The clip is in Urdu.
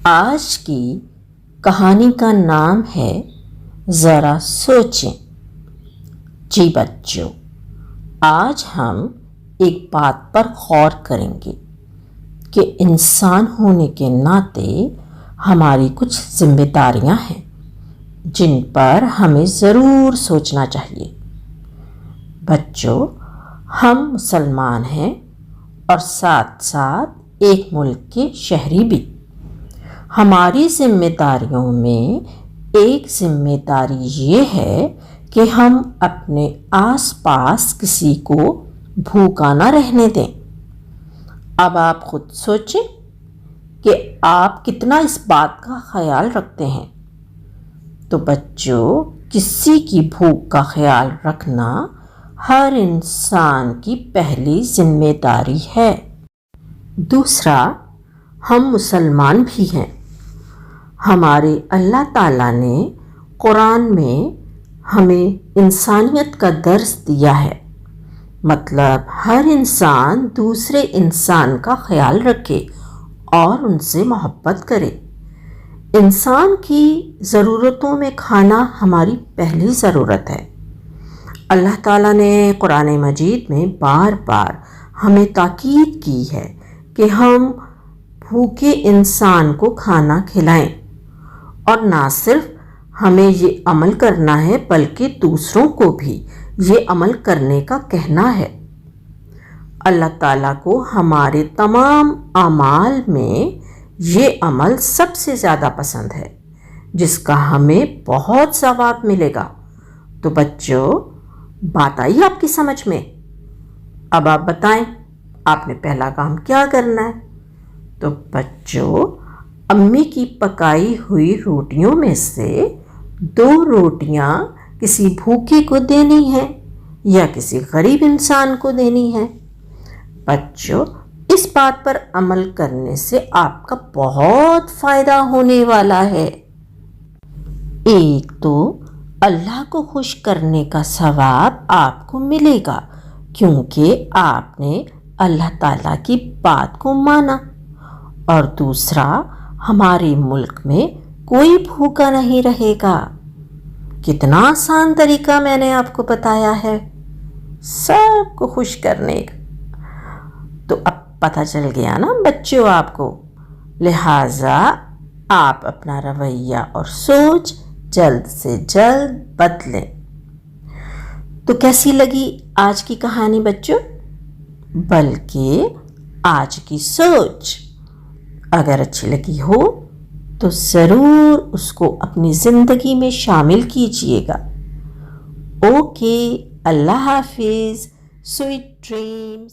آج کی کہانی کا نام ہے ذرا سوچیں۔ جی بچوں، آج ہم ایک بات پر غور کریں گے کہ انسان ہونے کے ناطے ہماری کچھ ذمہ داریاں ہیں جن پر ہمیں ضرور سوچنا چاہیے۔ بچوں، ہم مسلمان ہیں اور ساتھ ساتھ ایک ملک کے شہری بھی۔ ہماری ذمہ داریوں میں ایک ذمہ داری یہ ہے کہ ہم اپنے آس پاس کسی کو بھوکا نہ رہنے دیں۔ اب آپ خود سوچیں کہ آپ کتنا اس بات کا خیال رکھتے ہیں۔ تو بچوں، کسی کی بھوک کا خیال رکھنا ہر انسان کی پہلی ذمہ داری ہے۔ دوسرا، ہم مسلمان بھی ہیں۔ ہمارے اللہ تعالیٰ نے قرآن میں ہمیں انسانیت کا درس دیا ہے، مطلب ہر انسان دوسرے انسان کا خیال رکھے اور ان سے محبت کرے۔ انسان کی ضرورتوں میں کھانا ہماری پہلی ضرورت ہے۔ اللہ تعالیٰ نے قرآن مجید میں بار بار ہمیں تاکید کی ہے کہ ہم بھوکے انسان کو کھانا کھلائیں، اور نہ صرف ہمیں یہ عمل کرنا ہے بلکہ دوسروں کو بھی یہ عمل کرنے کا کہنا ہے۔ اللہ تعالیٰ کو ہمارے تمام اعمال میں یہ عمل سب سے زیادہ پسند ہے، جس کا ہمیں بہت ثواب ملے گا۔ تو بچوں، بات آئی آپ کی سمجھ میں؟ اب آپ بتائیں، آپ نے پہلا کام کیا کرنا ہے؟ تو بچوں، امی کی پکائی ہوئی روٹیوں میں سے 2 روٹیاں کسی بھوکے کو دینی ہیں یا کسی غریب انسان کو دینی ہے۔ بچوں، اس بات پر عمل کرنے سے آپ کا بہت فائدہ ہونے والا ہے۔ ایک تو اللہ کو خوش کرنے کا ثواب آپ کو ملے گا کیونکہ آپ نے اللہ تعالیٰ کی بات کو مانا، اور دوسرا، ہمارے ملک میں کوئی بھوکا نہیں رہے گا۔ کتنا آسان طریقہ میں نے آپ کو بتایا ہے سب کو خوش کرنے کا۔ تو اب پتہ چل گیا نا بچوں آپ کو، لہٰذا آپ اپنا رویہ اور سوچ جلد سے جلد بدلیں۔ تو کیسی لگی آج کی کہانی بچوں؟ بلکہ آج کی سوچ اگر اچھی لگی ہو تو ضرور اس کو اپنی زندگی میں شامل کیجیے گا۔ اوکے، اللہ حافظ، سویٹ ڈریمز۔